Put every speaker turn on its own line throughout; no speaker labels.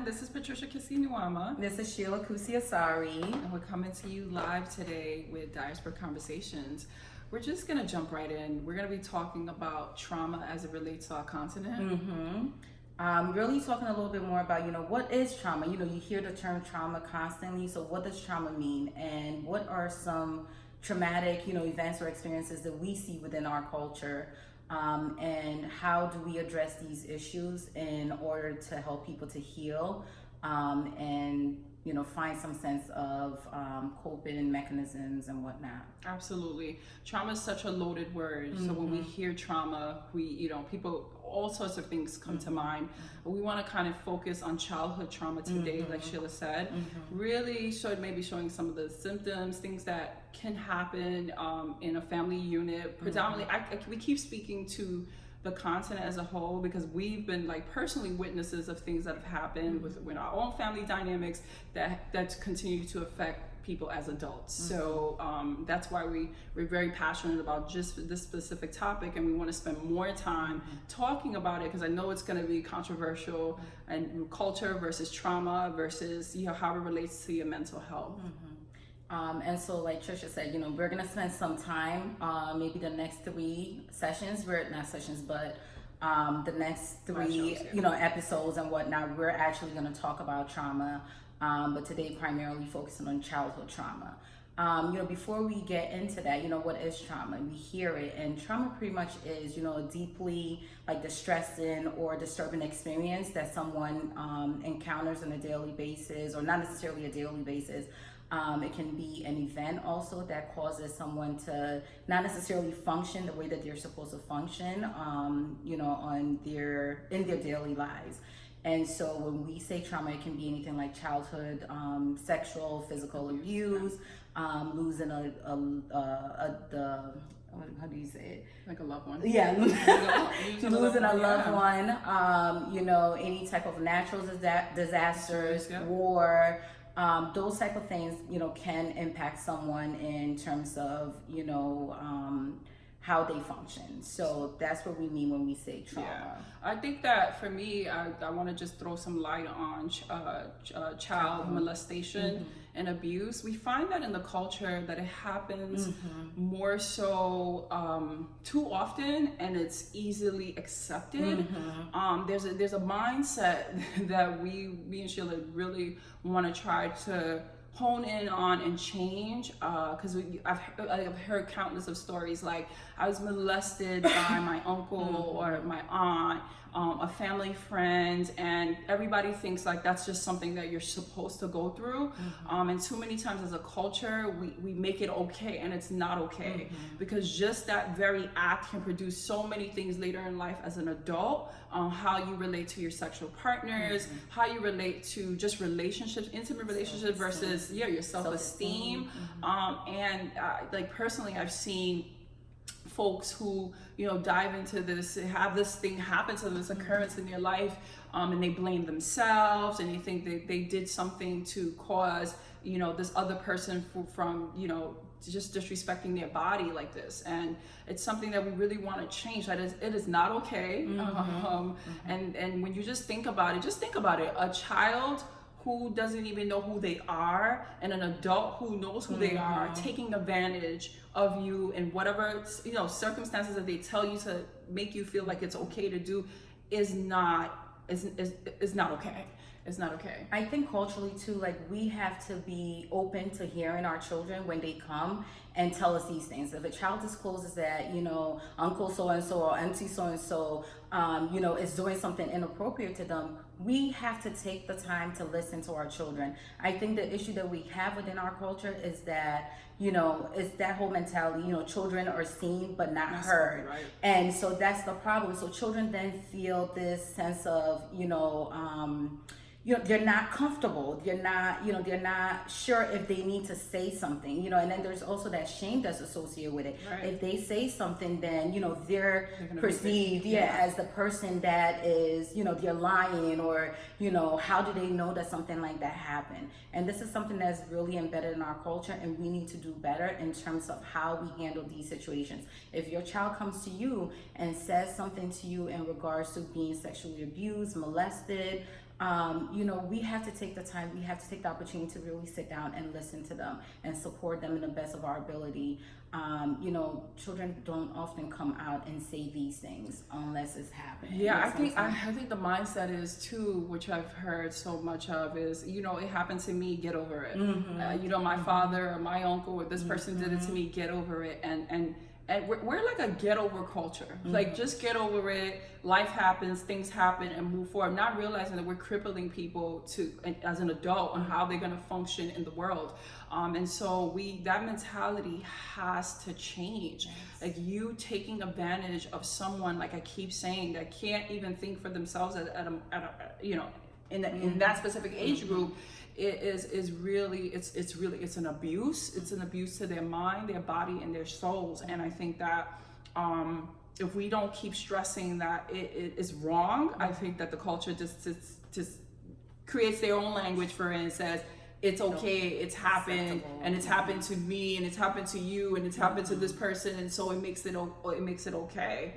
This is Patricia Kisinuama.
This is Sheila Kusiasari.
And we're coming to you live today with Diaspora Conversations. We're just going to jump right in. We're going to be talking about trauma as it relates to our continent.
Really talking a little bit more about, what is trauma? You hear the term trauma constantly. So what does trauma mean? And what are some traumatic, events or experiences that we see within our culture? And how do we address these issues in order to help people to heal and find some sense of coping mechanisms and whatnot.
Absolutely. Trauma is such a loaded word. So when we hear trauma, people, all sorts of things come to mind. We want to kind of focus on childhood trauma today, like Sheila said. Really showing some of the symptoms, things that can happen in a family unit. Predominantly, we keep speaking to the continent as a whole because we've been personally witnesses of things that have happened with our own family dynamics that continue to affect people as adults. So that's why we're very passionate about just this specific topic, and we want to spend more time talking about it because I know it's going to be controversial, and culture versus trauma versus how it relates to your mental health.
And so like Trisha said, we're going to spend some time, maybe the next three sessions, the next three, episodes and whatnot, we're actually going to talk about trauma, but today primarily focusing on childhood trauma. Before we get into that, what is trauma? We hear it, and trauma pretty much is, a deeply distressing or disturbing experience that someone encounters on a daily basis, or not necessarily a daily basis. It can be an event also that causes someone to not necessarily function the way that they're supposed to function, in their daily lives. And so when we say trauma, it can be anything like childhood, sexual, physical abuse, losing how do you say it?
Like a loved one.
Yeah, losing a loved one, any type of natural disasters, war. Those type of things, can impact someone in terms of, how they function. So that's what we mean when we say trauma.
Yeah. I think that for me, I want to just throw some light on child molestation and abuse. We find that in the culture that it happens more so too often, and it's easily accepted. There's a mindset that me and Sheila really want to try to hone in on and change, because I've heard countless of stories like I was molested by my uncle or my aunt, a family friend, and everybody thinks that's just something that you're supposed to go through. And too many times as a culture, we make it okay, and it's not okay, because just that very act can produce so many things later in life as an adult. How you relate to your sexual partners, how you relate to just relationships, intimate relationships versus your self-esteem. And personally, I've seen folks who dive into this, have this thing happen to them, this occurrence in their life, and they blame themselves, and they think they did something to cause this other person from just disrespecting their body like this. And it's something that we really want to change. It is not okay. And when you just think about it, a child who doesn't even know who they are, and an adult who knows who they are, taking advantage of you in whatever circumstances that they tell you to make you feel like it's okay to do is not okay. It's not okay.
I think culturally too, we have to be open to hearing our children when they come and tell us these things. If a child discloses that, Uncle so-and-so or Auntie so-and-so, is doing something inappropriate to them, we have to take the time to listen to our children. I think the issue that we have within our culture is that, it's that whole mentality, children are seen but not heard. Right. And so that's the problem. So children then feel this sense of, they're not comfortable. They're not sure if they need to say something, and then there's also that shame that's associated with it. Right. If they say something, then, they're perceived, as the person that is, they're lying, or, how do they know that something like that happened? And this is something that's really embedded in our culture, and we need to do better in terms of how we handle these situations. If your child comes to you and says something to you in regards to being sexually abused, molested, You know, we have to take the time, we have to take the opportunity to really sit down and listen to them and support them in the best of our ability. You know, children don't often come out and say these things unless it's happening.
Yeah, I think the mindset is too, which I've heard so much of, is, you know, it happened to me, get over it. You know, my father or my uncle or this person did it to me, get over it. And we're like a get over culture. Like, just get over it. Life happens, things happen, and move forward. Not realizing that we're crippling people as an adult on how they're gonna function in the world. And so that mentality has to change. Yes. Like, you taking advantage of someone, like I keep saying, that can't even think for themselves at a you know, in that specific age group. Is really, it's an abuse. It's an abuse to their mind, their body, and their souls. And I think that if we don't keep stressing that it is wrong, I think that the culture just creates their own language for it and says, it's okay, it's happened, and it's happened to me, and it's happened to you, and it's happened to this person, and so it makes it okay.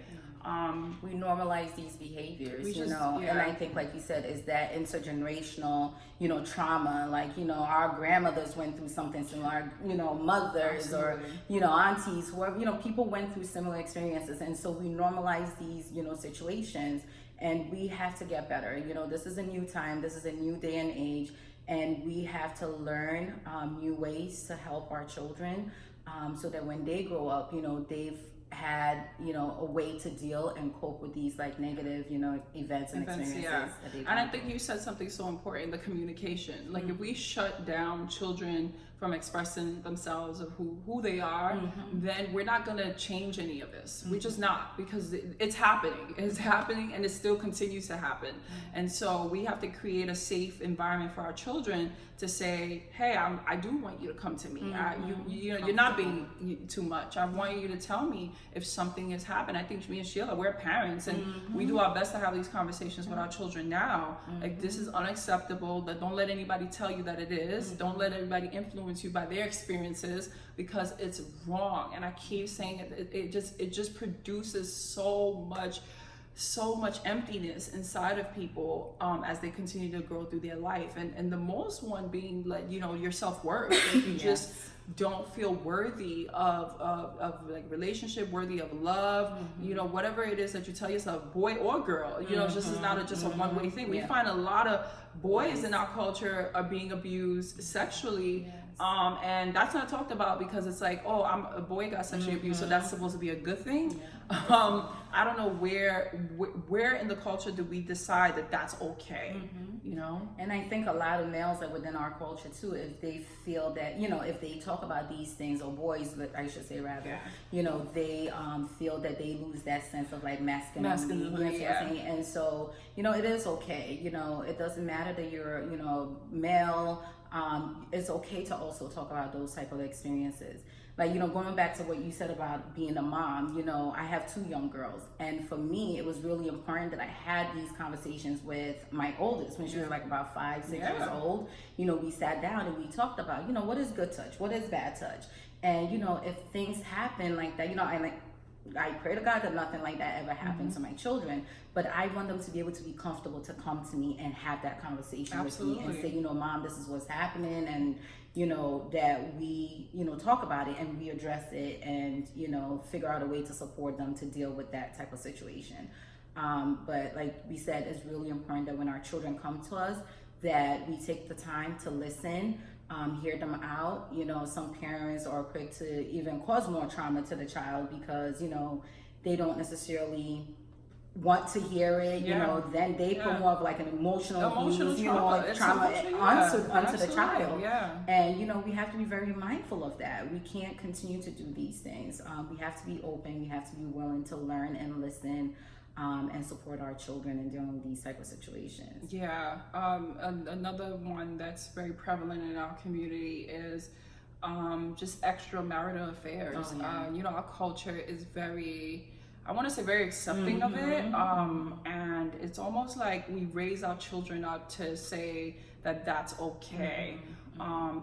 We normalize these behaviors, you know, and I think, like you said, is that intergenerational, you know, trauma. Like, you know, our grandmothers went through something similar, you know, mothers or, you know, aunties, whoever, you know, people went through similar experiences. And so we normalize these, you know, situations, and we have to get better. You know, this is a new time, this is a new day and age, and we have to learn new ways to help our children so that when they grow up, you know, they've had, you know, a way to deal and cope with these like negative, you know, events and experiences. That
and I think you said something so important, the communication. Like, if we shut down children from expressing themselves of who they are, then we're not gonna change any of this. We're just not, because it's happening. It's happening, and it still continues to happen. And so we have to create a safe environment for our children to say, hey, I do want you to come to me. You know, you're not being too much. I want you to tell me if something has happened. I think me and Sheila, we're parents, and we do our best to have these conversations with our children now. Like, this is unacceptable. That don't let anybody tell you that it is. Don't let anybody influence you by their experiences, because it's wrong. And I keep saying it just produces so much emptiness inside of people as they continue to grow through their life, and the most one being, like, you know, your self-worth. Like, you just don't feel worthy of like relationship, worthy of love, you know, whatever it is that you tell yourself, boy or girl, you know, just is not just a one-way thing. We find a lot of boys in our culture are being abused sexually. And that's not talked about, because it's like, oh, a boy got sexually abused, so that's supposed to be a good thing. I don't know where in the culture do we decide that that's okay, you know? And
I think a lot of males that within our culture too, if they feel that, you know, if they talk about these things, or boys, I should say rather, you know, they feel that they lose that sense of like masculinity. And so, you know, it is okay. You know, it doesn't matter that you're, you know, male. It's okay to also talk about those type of experiences. Like, you know, going back to what you said about being a mom, you know, I have 2 young girls, and for me, it was really important that I had these conversations with my oldest when she was like about 5, 6 years old. You know, we sat down and we talked about, you know, what is good touch, what is bad touch, and, you know, if things happen like that, you know, I pray to God that nothing like that ever happened to my children, but I want them to be able to be comfortable to come to me and have that conversation with me and say, you know, Mom, this is what's happening, and, you know, that we, you know, talk about it and we address it, and, you know, figure out a way to support them to deal with that type of situation. But like we said, it's really important that when our children come to us, that we take the time to listen, hear them out. You know, some parents are quick to even cause more trauma to the child because, you know, they don't necessarily want to hear it, you know, then they put more of like an emotional abuse, you know, like trauma onto the child. And, you know, we have to be very mindful of that. We can't continue to do these things. We have to be open. We have to be willing to learn and listen, and support our children in dealing with these type of situations.
Another one that's very prevalent in our community is just extramarital affairs. You know, our culture is very, I want to say, very accepting of it, and it's almost like we raise our children up to say that that's okay.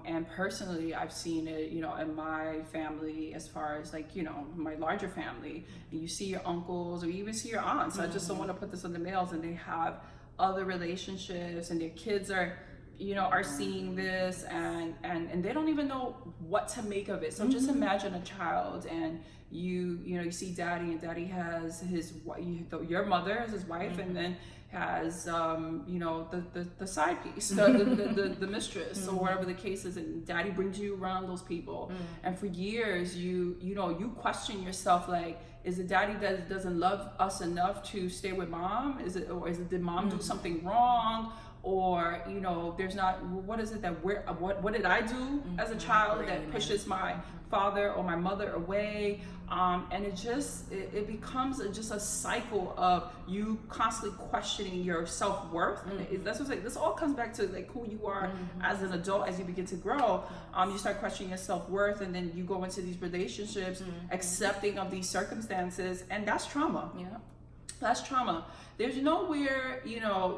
And personally, I've seen it, you know, in my family, as far as like, you know, my larger family. You see your uncles, or you even see your aunts. I just don't want to put this on the males, and they have other relationships, and their kids are, are seeing this, and they don't even know what to make of it. So just imagine a child, and you see daddy, and daddy has your mother as his wife, and then has the side piece, the mistress, or whatever the case is, and daddy brings you around those people, and for years you question yourself, like, is it daddy that doesn't love us enough to stay with mom? Did mom do something wrong? Or there's not, what is it that what did I do as a child that pushes my father or my mother away? And it becomes just a cycle of you constantly questioning your self-worth. And that's what I'm saying. This all comes back to like who you are as an adult. As you begin to grow, you start questioning your self-worth, and then you go into these relationships accepting of these circumstances, and that's trauma. That's trauma. There's nowhere,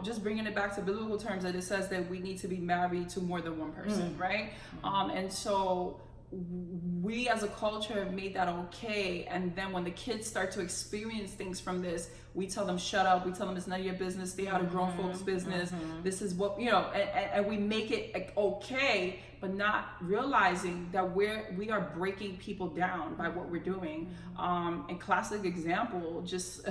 just bringing it back to biblical terms, that it says that we need to be married to more than one person, right? And so we as a culture have made that okay, and then when the kids start to experience things from this, we tell them shut up, we tell them it's none of your business, stay out of grown folks' business, this is what, and we make it okay, but not realizing that we are breaking people down by what we're doing. And classic example, just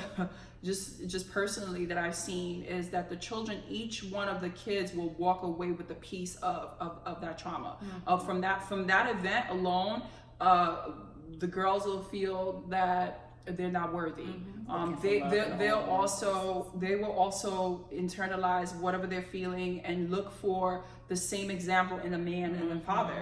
personally, that I've seen is that the children, each one of the kids will walk away with a piece of that trauma. From that event alone, the girls will feel that they're not worthy. They will also internalize whatever they're feeling and look for the same example in a man and a father.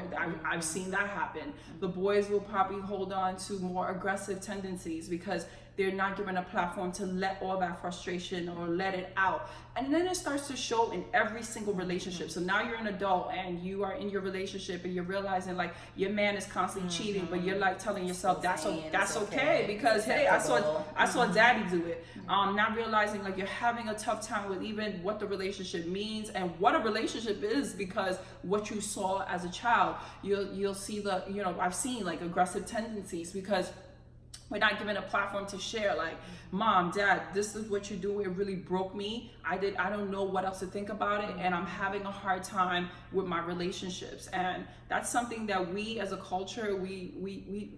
I've seen that happen. The boys will probably hold on to more aggressive tendencies because they're not given a platform to let all that frustration or let it out. And then it starts to show in every single relationship. So now you're an adult and you are in your relationship and you're realizing like your man is constantly cheating, but you're like telling yourself that's okay because hey, I saw daddy do it. Not realizing like you're having a tough time with even what the relationship means and what a relationship is, because what you saw as a child, you'll see I've seen like aggressive tendencies because we're not given a platform to share, like, mom, dad, this is what you do, it really broke me. I don't know what else to think about it, and I'm having a hard time with my relationships. And that's something that we as a culture,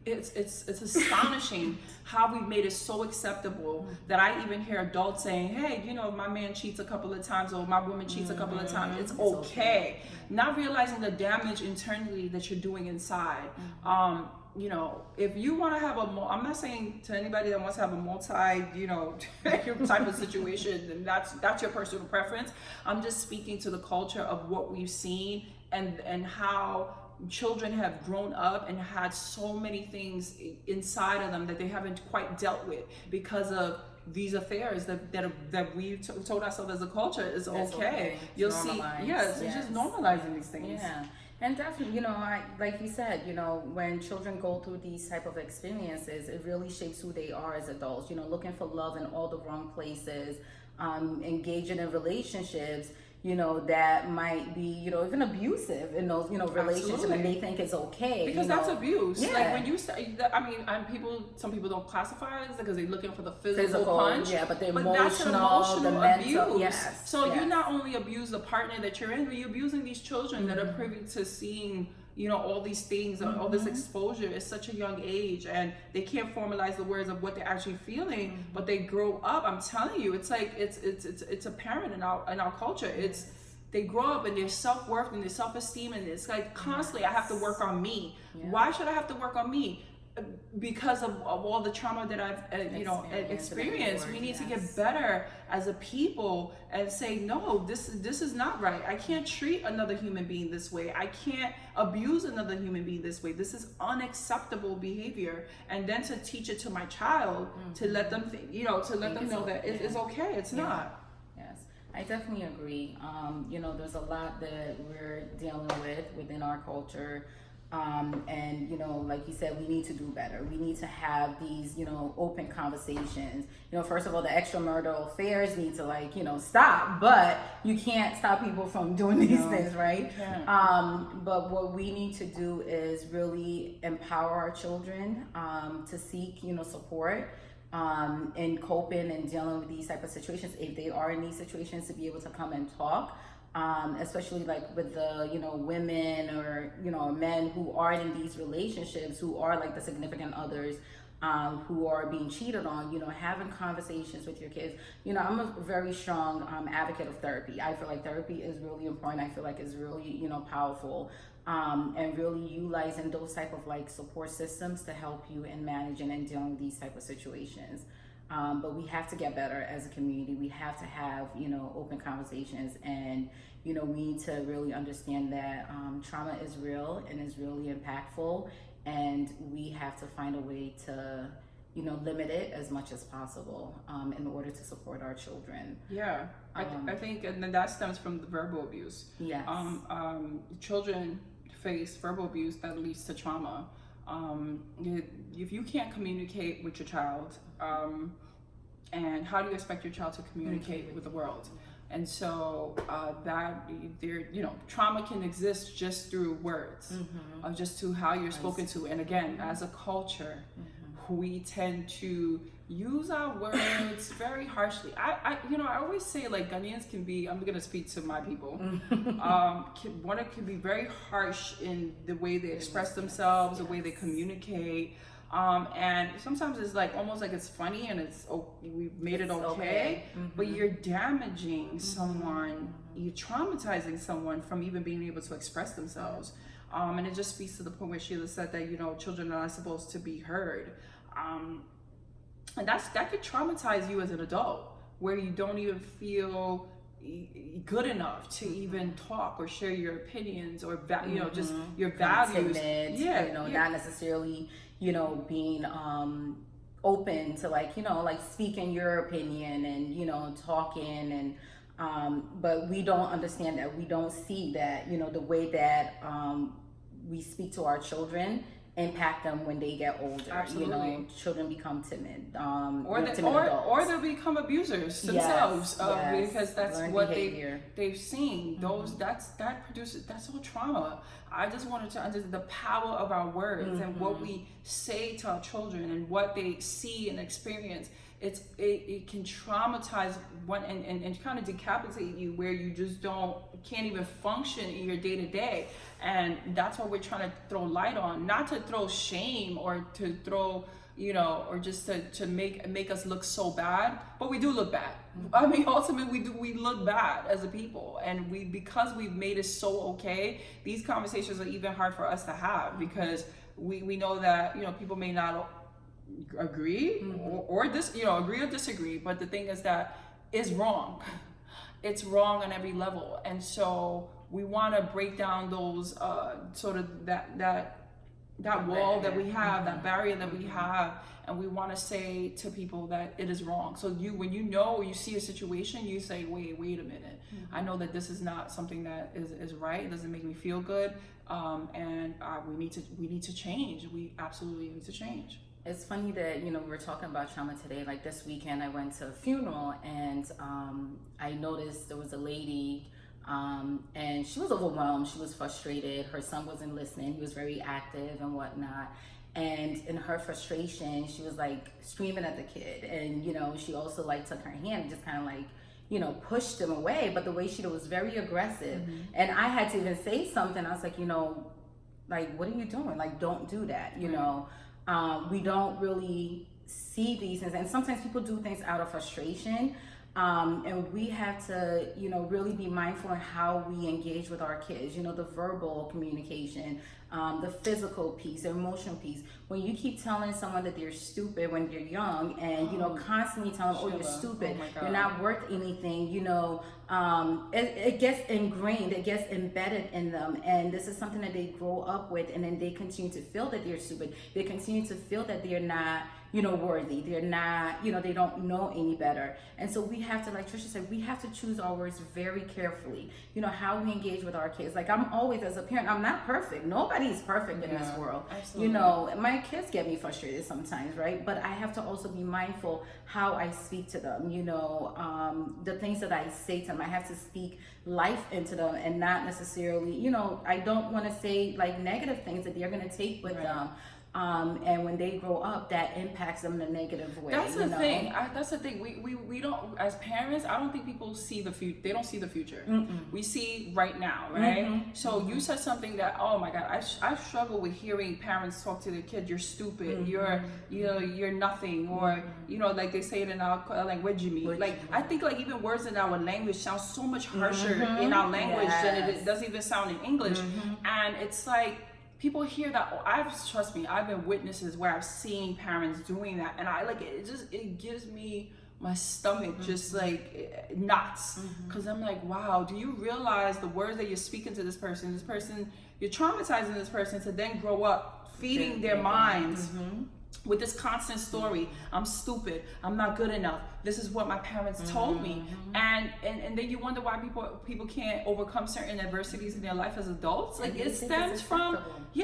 it's astonishing how we've made it so acceptable that I even hear adults saying, hey, my man cheats a couple of times, or my woman cheats a couple of times, it's okay. Not realizing the damage internally that you're doing inside. If you want to have I'm not saying to anybody that wants to have a multi, type of situation, then that's your personal preference. I'm just speaking to the culture of what we've seen and how children have grown up and had so many things inside of them that they haven't quite dealt with because of these affairs that we told ourselves as a culture is okay. You'll see, it's just normalizing these things.
Yeah. And definitely, like you said, when children go through these type of experiences, it really shapes who they are as adults, looking for love in all the wrong places, engaging in relationships, that might be, even abusive in those, relationships. Absolutely. And they think it's okay.
Because that's abuse. Yeah. Like when you say, some people don't classify it because they're looking for the physical punch.
Yeah, but
emotional, that's an emotional abuse. Yes. So you not only abuse the partner that you're in, but you're abusing these children that are privy to seeing all these things, all this exposure at such a young age, and they can't formalize the words of what they're actually feeling, but they grow up. I'm telling you, it's like it's apparent in our culture. They grow up and their self-worth and their self-esteem, and it's like constantly I have to work on me. Why should I have to work on me? Because of all the trauma that I've experienced. We need to get better as a people and say, no, this is not right. I can't treat another human being this way. I can't abuse another human being this way. This is unacceptable behavior. And then to teach it to my child, to let them them know that it's okay. It's not.
Yes, I definitely agree. There's a lot that we're dealing with within our culture. And like you said, we need to do better. We need to have these open conversations. First of all, the extramarital affairs need to stop, but you can't stop people from doing these things, right? But what we need to do is really empower our children to seek support, in coping and dealing with these type of situations, if they are in these situations, to be able to come and talk. Especially like with the, you know, women or, you know, men who are in these relationships, who are like the significant others, who are being cheated on, you know, having conversations with your kids. You know, I'm a very strong advocate of therapy. I feel like therapy is really important. I feel like it's really, you know, powerful, and really utilizing those type of like support systems to help you in managing and dealing with these type of situations. But we have to get better as a community. We have to have, you know, open conversations, and, you know, we need to really understand that trauma is real and is really impactful, and we have to find a way to, you know, limit it as much as possible in order to support our children.
Yeah, I think, and then that stems from the verbal abuse.
Yes.
Children face verbal abuse that leads to trauma. If you can't communicate with your child, and how do you expect your child to communicate with the world? And so that there, you know, trauma can exist just through words, just to how you're spoken to. And again, as a culture, we tend to use our words very harshly. I always say, like, Ghanaians can be, I'm gonna speak to my people, can be very harsh in the way they express themselves, the way they communicate. And sometimes it's like almost like it's funny and we've made it okay. But you're damaging someone, you're traumatizing someone from even being able to express themselves. And it just speaks to the point where Sheila said that, you know, children are not supposed to be heard. And that could traumatize you as an adult, where you don't even feel good enough to even talk or share your opinions or you know, just your values.
Yeah, you know, not necessarily, you know, being open to, like, you know, like speaking your opinion and, you know, talking, and but we don't understand that, we don't see that, you know, the way that we speak to our children impact them when they get older.
Absolutely.
You know, children become timid,
or they become abusers themselves, because that's learned what they've seen. That's all trauma. I just wanted to understand the power of our words and what we say to our children and what they see and experience. It can traumatize one and kind of decapitate you, where you just can't even function in your day to day. And that's what we're trying to throw light on, not to throw shame or to throw, you know, or just to make us look so bad, but we do look bad. I mean, ultimately we look bad as a people, and because we've made it so okay, these conversations are even hard for us to have, because we know that, you know, people may not agree or agree or disagree, but the thing is that it's wrong. It's wrong on every level. And so we want to break down those sort of that wall that we have, that barrier that we have, and we want to say to people that it is wrong. So when you know, or you see a situation, you say, wait a minute, I know that this is not something that is right. It doesn't make me feel good, and we need to change. We absolutely need to change.
It's funny that, you know, we were talking about trauma today. Like this weekend, I went to a funeral, and I noticed there was a lady, and she was overwhelmed. She was frustrated. Her son wasn't listening. He was very active and whatnot. And in her frustration, she was like screaming at the kid. And, you know, she also like took her hand and just kind of like, you know, pushed him away. But the way she was very aggressive. And I had to even say something. I was like, you know, like, what are you doing? Like, don't do that, you know. We don't really see these things, and sometimes people do things out of frustration, and we have to, you know, really be mindful in how we engage with our kids. You know, the verbal communication, the physical piece, the emotional piece. When you keep telling someone that they're stupid when they're young, and, you know, constantly telling them, oh, you're stupid, you're not worth anything, you know, it gets ingrained, it gets embedded in them, and this is something that they grow up with, and then they continue to feel that they're stupid. They continue to feel that they're not, you know, worthy. They're not, you know, they don't know any better. And so we have to, like Trisha said, we have to choose our words very carefully. You know, how we engage with our kids. Like, I'm always, as a parent, I'm not perfect. Nobody's perfect in this world.
Absolutely.
You know, my kids get me frustrated sometimes, right? But I have to also be mindful how I speak to them, you know, the things that I say to them. I have to speak life into them, and not necessarily, you know, I don't want to say like negative things that they're going to take with them. and when they grow up, that impacts them in a negative way.
That's the thing. That's the thing. We don't, as parents, I don't think people see the future. They don't see the future. We see right now, right? So you said something that, oh my God, I struggle with hearing parents talk to their kid. You're stupid. You're nothing, or like they say it in our language. Like I think like even words in our language sound so much harsher in our language than it does even sound in English, and it's like. People hear that. Trust me, I've been witnesses where I've seen parents doing that, and I like it gives me my stomach just like knots, because I'm like, wow, do you realize the words that you're speaking to this person, you're traumatizing this person to then grow up feeding their minds with this constant story. I'm stupid, I'm not good enough, this is what my parents told me, and then you wonder why people can't overcome certain adversities in their life as adults. Like it stems from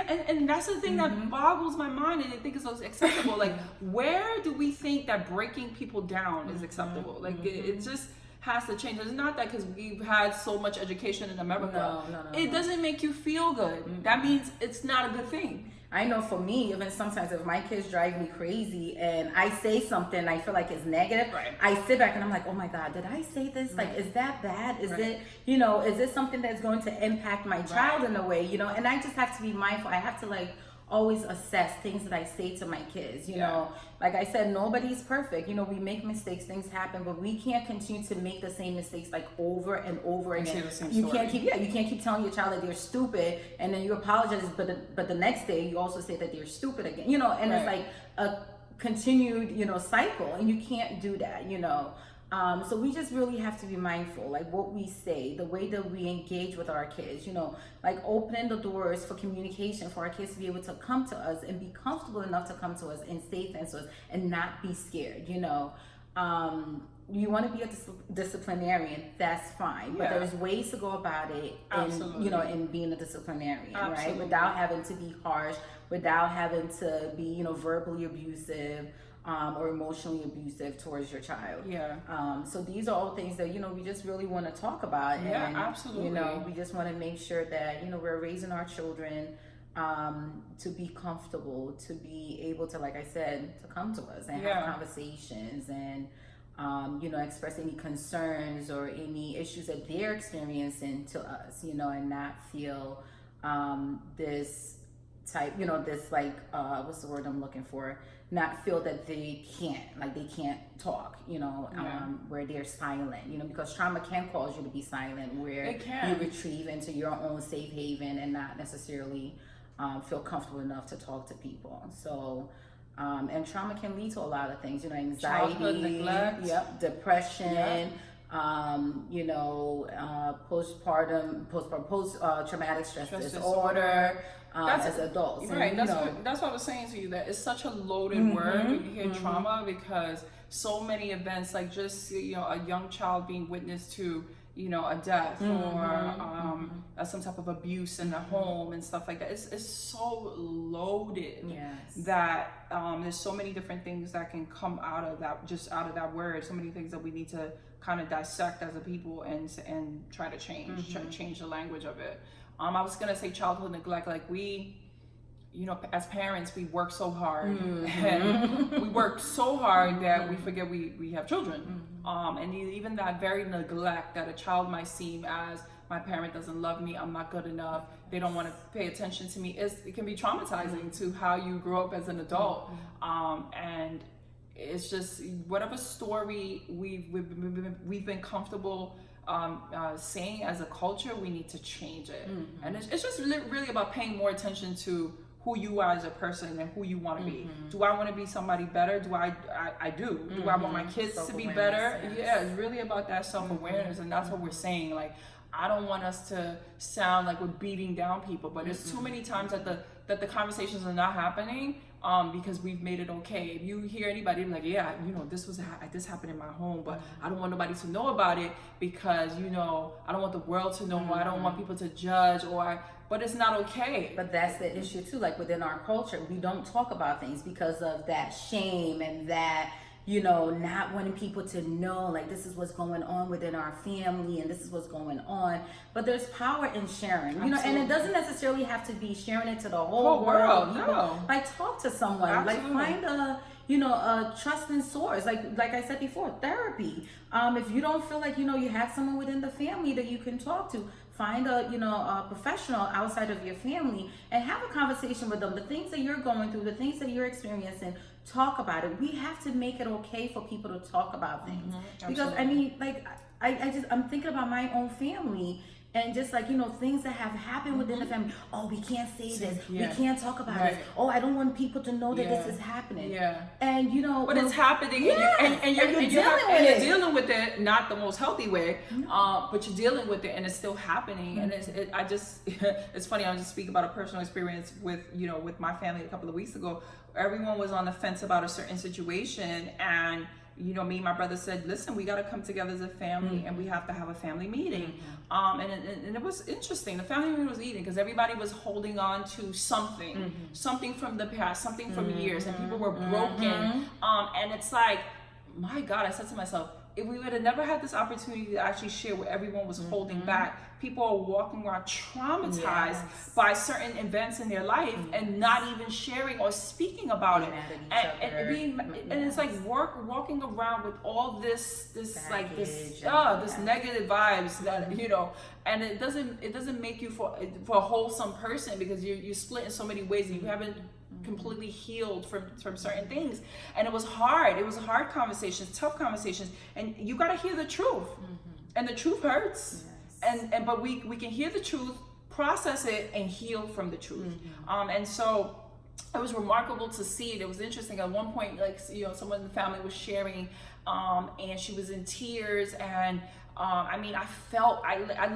and that's the thing that boggles my mind, and I think it's acceptable. Like where do we think that breaking people down is acceptable? Like it just has to change. It's not that because we've had so much education in America. No, it doesn't make you feel good. That means it's not a good thing.
I know for me, even sometimes if my kids drive me crazy and I say something I feel like is negative, I sit back and I'm like, oh my God, did I say this? Like, is that bad? Is it, is this something that's going to impact my child in a way, and I just have to be mindful. I have to like always assess things that I say to my kids, you know. Like I said, nobody's perfect. We make mistakes, things happen, but we can't continue to make the same mistakes like over and over again. You can't keep telling your child that they're stupid and then you apologize, but the next day you also say that they're stupid again, and it's like a continued, cycle, and you can't do that, so we just really have to be mindful, like what we say, the way that we engage with our kids, like opening the doors for communication for our kids to be able to come to us and be comfortable enough to come to us and say things to us and not be scared, You want to be a disciplinarian, that's fine, but there's ways to go about it in being a disciplinarian, right? Without having to be harsh, without having to be, verbally abusive, or emotionally abusive towards your child. So these are all things that, we just really want to talk about. And,
absolutely.
We just want to make sure that, we're raising our children to be comfortable, to be able to, like I said, to come to us and have conversations and, express any concerns or any issues that they're experiencing to us, and not feel this type, this like, what's the word I'm looking for? Not feel that they can't talk, where they're silent, because trauma can cause you to be silent, where you retrieve into your own safe haven and not necessarily feel comfortable enough to talk to people. So, and trauma can lead to a lot of things, anxiety,
neglect,
depression, post-traumatic stress disorder. As adults,
that's what I was saying to you, that it's such a loaded word when you hear trauma, because so many events, like just a young child being witness to a death or some type of abuse in the home and stuff like that. It's so loaded that there's so many different things that can come out of that word. So many things that we need to kind of dissect as a people and try to change the language of it. I was gonna say childhood neglect. Like we, as parents, we work so hard, and we work so hard that we forget we have children. And even that very neglect that a child might seem as, my parent doesn't love me, I'm not good enough, they don't want to pay attention to me. It can be traumatizing to how you grow up as an adult. And it's just whatever story we've been comfortable saying as a culture, we need to change it. And it's just really about paying more attention to who you are as a person and who you want to be. Do I want to be somebody better? Do I do I want my kids to be better? It's really about that self-awareness, and that's what we're saying. Like, I don't want us to sound like we're beating down people, but there's too many times that the conversations are not happening because we've made it okay. If you hear anybody like, this happened in my home, but I don't want nobody to know about it because, I don't want the world to know, I don't want people to judge, but it's not okay.
But that's the issue too, like within our culture, we don't talk about things because of that shame and that, not wanting people to know, like, this is what's going on within our family and this is what's going on. But there's power in sharing, and it doesn't necessarily have to be sharing it to the whole world.
No.
Like, talk to someone.
Absolutely.
Like, find a trusting source. Like I said before, therapy. If you don't feel like, you have someone within the family that you can talk to, find a professional outside of your family and have a conversation with them. The things that you're going through, the things that you're experiencing, talk about it. We have to make it okay for people to talk about things. Because I mean, like, I'm thinking about my own family. And just like, things that have happened within the family. Oh, we can't say this.
Yeah.
We can't talk about this. Oh, I don't want people to know that this is happening.
Yeah.
And
but it's happening, and you're dealing with it, not the most healthy way, but you're dealing with it, and it's still happening. And it's funny. I'll just speak about a personal experience with my family a couple of weeks ago. Everyone was on the fence about a certain situation, and me and my brother said, listen, we got to come together as a family, and we have to have a family meeting. And it was interesting. The family meeting was eating because everybody was holding on to something, something from the past, something from years, and people were broken. And it's like, my God, I said to myself, if we would have never had this opportunity to actually share what everyone was holding back, people are walking around traumatized by certain events in their life and not even sharing or speaking about it. And it's like walking around with all this negative vibes that, and it doesn't make you for a wholesome person, because you're split in so many ways and you haven't completely healed from certain things. And it was hard conversations, tough conversations, and you got to hear the truth, and the truth hurts. But we can hear the truth, process it, and heal from the truth. And so it was remarkable to see it. It was interesting. At one point, like, someone in the family was sharing, and she was in tears, and I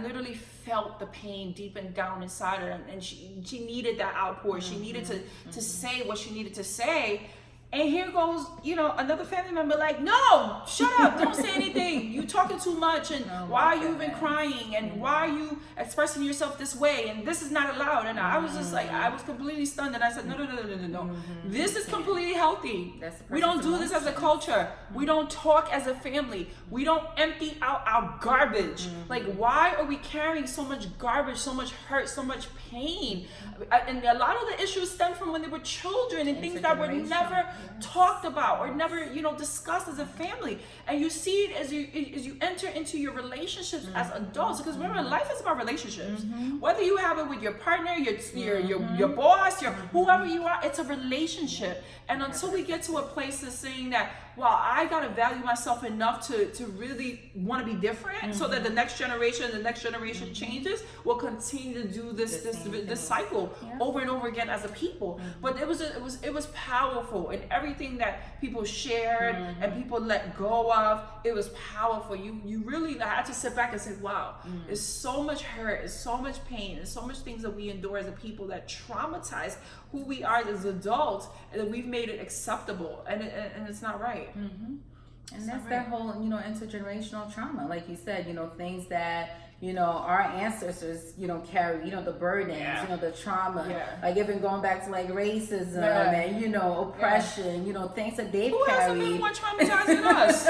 literally felt the pain deep and down inside her, and she needed that outpour. She needed to say what she needed to say. And here goes, another family member like, no, shut up, don't say anything. You talking too much, and why are you even crying, and why are you expressing yourself this way, and this is not allowed. And I was just like, I was completely stunned, and I said, no. This is completely healthy. We don't do this as a culture. We don't talk as a family. We don't empty out our garbage. Like, why are we carrying so much garbage, so much hurt, so much pain? And a lot of the issues stem from when they were children, and things that were never talked about or never discussed as a family. And you see it as you enter into your relationships as adults, because remember, life is about relationships. Whether you have it with your partner, your boss, whoever you are, it's a relationship. And until we get to a place of saying that, well, I gotta value myself enough to really want to be different, so that the next generation changes, we'll continue to do this cycle over and over again as a people. But it was powerful, and everything that people shared and people let go of, it was powerful. You really had to sit back and say, wow, there's so much hurt, there's so much pain, there's so much things that we endure as a people that traumatize who we are as adults, and that we've made it acceptable, and it's not right.
And that's that whole intergenerational trauma, like you said, things that our ancestors carry, the burdens, the trauma, like even going back to like racism and oppression, things that they've carried. Who hasn't been more traumatized than us?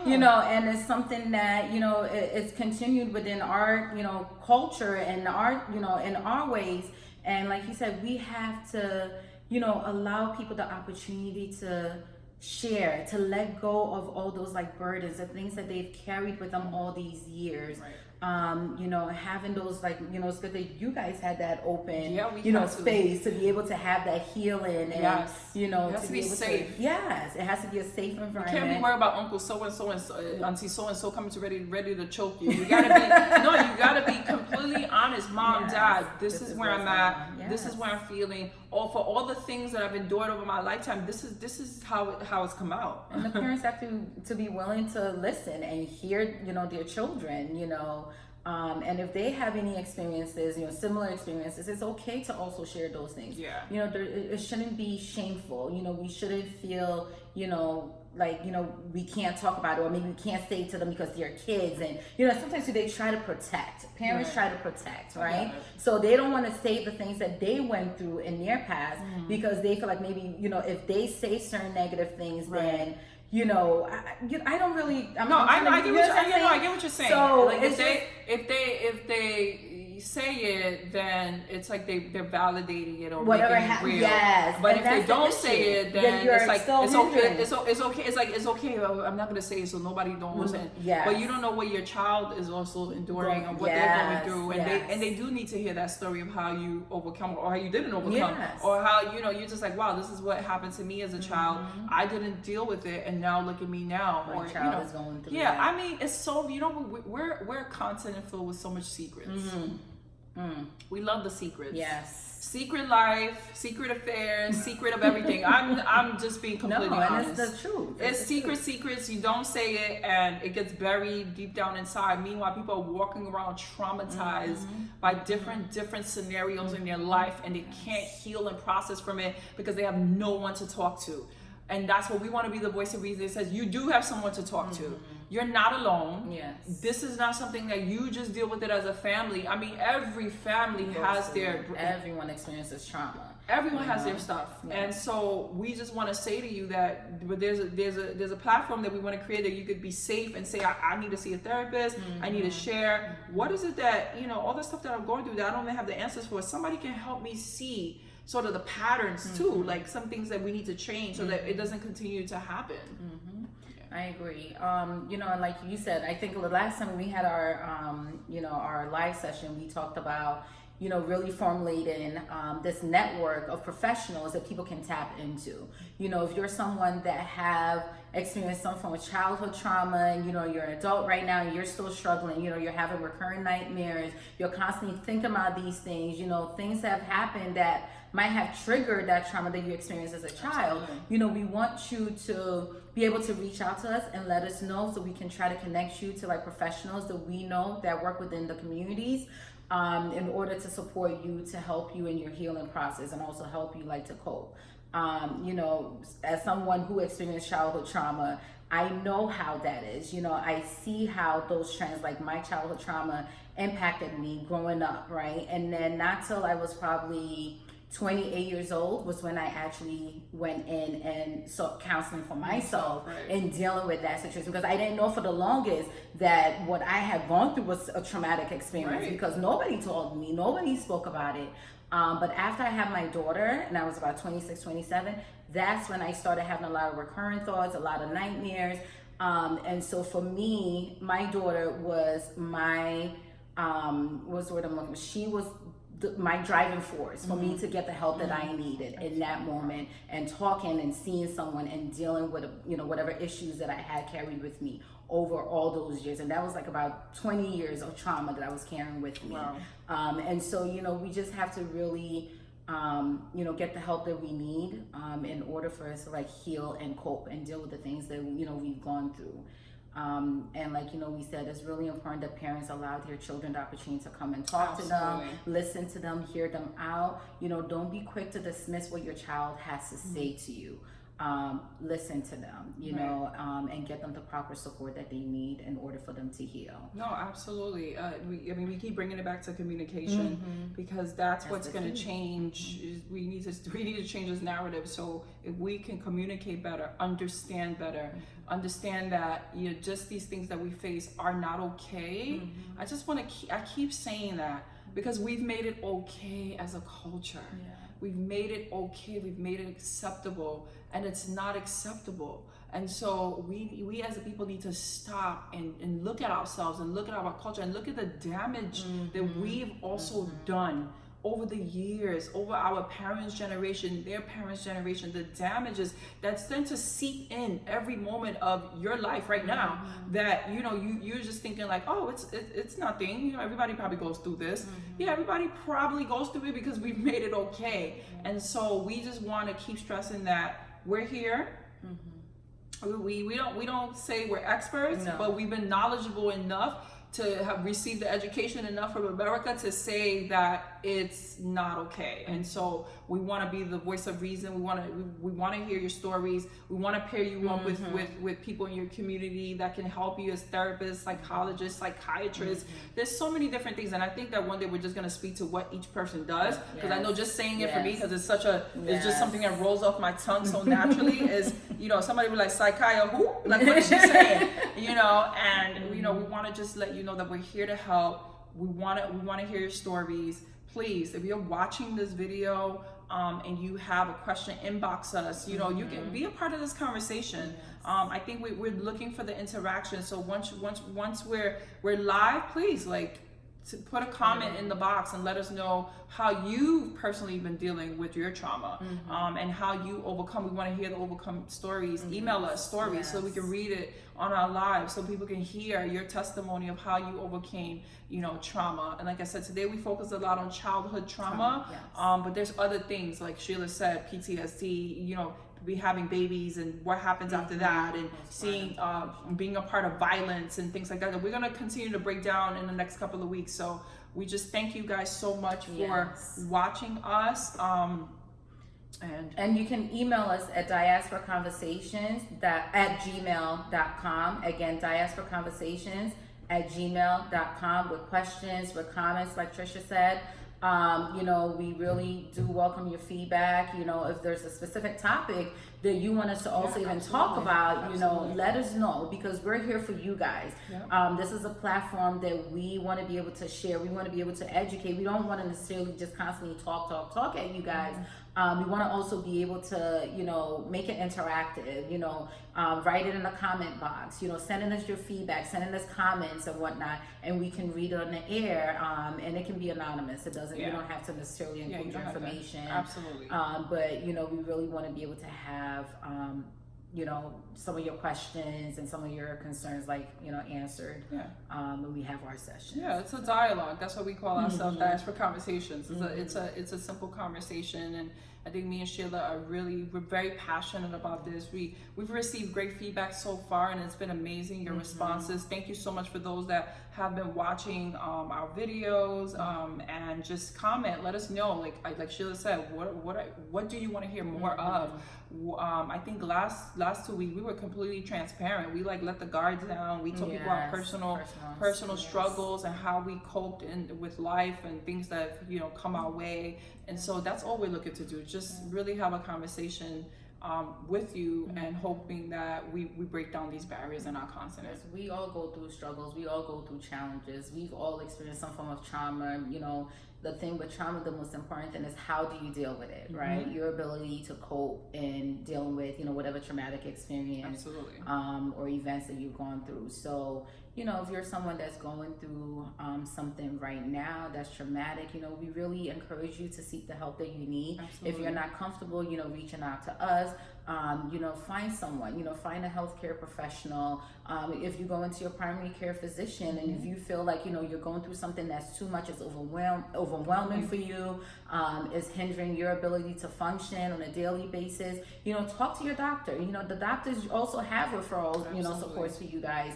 And it's something that it's continued within our culture and our in our ways. And like you said, we have to allow people the opportunity to share, to let go of all those like burdens, the things that they've carried with them all these years. Having those like it's good that you guys had that open space to be able to have that healing, and it has to be safe. It has to be a safe environment.
You can't be worried about Uncle so and so and Auntie so and so coming to ready to choke you. You gotta be completely honest. Mom, Dad, this is where I'm at. This is where I'm feeling. Or for all the things that I've endured over my lifetime, this is how it's come out.
And the parents have to be willing to listen and hear their children, and if they have any experiences, similar experiences, it's okay to also share those things. It shouldn't be shameful. We shouldn't feel like we can't talk about it, or maybe we can't say it to them because they're kids, and sometimes they try to protect. Parents try to protect, right? So they don't want to say the things that they went through in their past, because they feel like maybe if they say certain negative things, then You know, I don't really.
No, I get what you're saying. I get what you're saying.
So
like if they say it, then it's like they're validating it or
whatever
making it real.
Yes,
but if they don't say it, then it's like it's okay. It's okay. It's like it's okay. I'm not gonna say it so nobody knows it.
Yes.
But you don't know what your child is also enduring and what they're going through, and they do need to hear that story of how you overcome or how you didn't overcome, or how you're just like, wow, this is what happened to me as a child. I didn't deal with it, and now look at me now.
My child is going through.
Yeah, I mean, it's so we're a continent filled with so much secrets. We love the secrets.
Yes.
Secret life, secret affairs, secret of everything. I'm just being completely honest.
And it's the truth.
It's secrets. You don't say it, and it gets buried deep down inside. Meanwhile, people are walking around traumatized by different scenarios in their life, and they can't heal and process from it because they have no one to talk to. And that's what we want to be, the voice of reason. It says you do have someone to talk to. You're not alone.
Yes.
This is not something that you just deal with it as a family. I mean, every family has their...
Everyone experiences trauma.
Everyone has their stuff. Yeah. And so we just want to say to you that there's a platform that we want to create that you could be safe and say, I need to see a therapist. I need to share. What is it that, all the stuff that I'm going through that I don't even have the answers for, somebody can help me see sort of the patterns too, like some things that we need to change so that it doesn't continue to happen.
I agree. And like you said, I think the last time we had our, our live session, we talked about, really formulating this network of professionals that people can tap into. If you're someone that have experienced some form of childhood trauma and, you're an adult right now and you're still struggling, you're having recurring nightmares, you're constantly thinking about these things, things that have happened that might have triggered that trauma that you experienced as a child. We want you to be able to reach out to us and let us know so we can try to connect you to like professionals that we know that work within the communities in order to support you, to help you in your healing process and also help you like to cope. As someone who experienced childhood trauma, I know how that is. I see how those trends, like my childhood trauma, impacted me growing up, right? And then not till I was probably 28 years old was when I actually went in and sought counseling for myself and dealing with that situation, because I didn't know for the longest that what I had gone through was a traumatic experience because nobody told me, nobody spoke about it. But after I had my daughter and I was about 26, 27, that's when I started having a lot of recurrent thoughts, a lot of nightmares. And so for me, my daughter was my, what's the word I'm looking for? She was my driving force for me to get the help that I needed in that moment, and talking and seeing someone and dealing with whatever issues that I had carried with me over all those years. And that was like about 20 years of trauma that I was carrying with me. And so we just have to really get the help that we need in order for us to like heal and cope and deal with the things that we've gone through. And like we said, it's really important that parents allow their children the opportunity to come and talk to them, listen to them, hear them out. Don't be quick to dismiss what your child has to say to you. Listen to them, and get them the proper support that they need in order for them to heal.
No, absolutely. We keep bringing it back to communication because that's what's going to change. We need to change this narrative. So if we can communicate better, understand better, understand that just these things that we face are not okay. I just want to I keep saying that because we've made it okay as a culture. We've made it okay. We've made it acceptable, and it's not acceptable. And so we as a people need to stop and look at ourselves and look at our culture and look at the damage that we've also done over the years, over our parents' generation, their parents' generation, the damages that's tend to seep in every moment of your life right now. That you're just thinking like, oh, it's nothing. Everybody probably goes through this. Yeah, everybody probably goes through it because we've made it okay. And so we just want to keep stressing that we're here. We don't say we're experts, but we've been knowledgeable enough to have received the education enough from America to say that it's not okay. And so we want to be the voice of reason. We want to hear your stories. We want to pair you up with people in your community that can help you as therapists, psychologists, psychiatrists. There's so many different things, and I think that one day we're just going to speak to what each person does, because I know just saying it for me, because it's such a it's just something that rolls off my tongue so naturally, is, you know, somebody be like, psychia who, like, what is she saying, you know? And you know, we want to just let you know that we're here to help. We want to hear your stories. Please, if you're watching this video and you have a question, inbox us. You know, you can be a part of this conversation. I think we're looking for the interaction. So once we're live, please, like, to put a comment in the box and let us know how you've personally been dealing with your trauma, and how you overcome. We want to hear the overcome stories. Email us stories so we can read it on our lives, so people can hear your testimony of how you overcame, you know, trauma. And like I said, today we focus a lot on childhood trauma, but there's other things, like Sheila said, PTSD, you know, be having babies and what happens after that, and seeing being a part of violence and things like that we're going to continue to break down in the next couple of weeks. So we just thank you guys so much for watching us, and
you can email us at diasporaconversations@gmail.com. Again, diasporaconversations@gmail.com, with questions, with comments, like Trisha said. You know, we really do welcome your feedback. You know, if there's a specific topic that you want us to also even talk about, you know, let us know, because we're here for you guys. This is a platform that we want to be able to share. We want to be able to educate. We don't want to necessarily just constantly talk at you guys. We want to also be able to, you know, make it interactive, you know, write it in the comment box, you know, sending us your feedback, sending us comments and whatnot, and we can read it on the air, and it can be anonymous. It doesn't, you don't have to necessarily include your information.
Absolutely.
But, you know, we really want to be able to have, you know, some of your questions and some of your concerns, like, you know, answered when we have our session.
It's a dialogue. That's what we call ourselves, Diaspora Conversations. It's a simple conversation, and I think me and Sheila we're very passionate about this. We've received great feedback so far, and it's been amazing, your responses. Thank you so much for those that have been watching our videos, and just comment, let us know, like Sheila said, what do you want to hear more of? I think last 2 weeks we were completely transparent. We let the guards down. We told people our personal struggles and how we coped with life and things that, you know, come our way. And so that's all we're looking to do, just really have a conversation with you, and hoping that we break down these barriers in our continent.
We all go through struggles. We all go through challenges. We've all experienced some form of trauma. You know, the thing with trauma, the most important thing is, how do you deal with it, right? Your ability to cope in dealing with, you know, whatever traumatic experience or events that you've gone through. So, you know, if you're someone that's going through something right now that's traumatic, you know, we really encourage you to seek the help that you need. If you're not comfortable, you know, reaching out to us, you know, find someone, you know, find a healthcare professional. If you go into your primary care physician, and if you feel like, you know, you're going through something that's too much, it's overwhelming for you, is hindering your ability to function on a daily basis, you know, talk to your doctor. You know, the doctors also have referrals, you know, supports for you guys.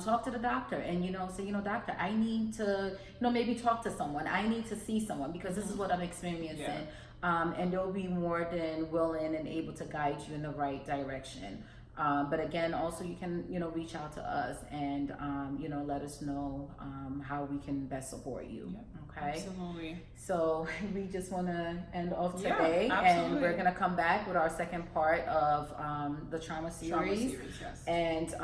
Talk to the doctor, and, you know, say, you know, doctor, I need to, you know, maybe talk to someone. I need to see someone, because this is what I'm experiencing. And they'll be more than willing and able to guide you in the right direction. But again, also you can, you know, reach out to us and, you know, let us know how we can best support you. Okay.
Absolutely.
So we just want to end off today, and we're going to come back with our second part of the trauma series. And,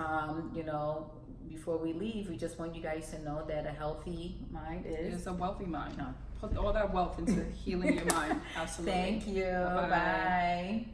you know, before we leave, we just want you guys to know that a healthy mind is
a wealthy mind. Put all that wealth into healing your mind. Absolutely.
Thank you. Bye.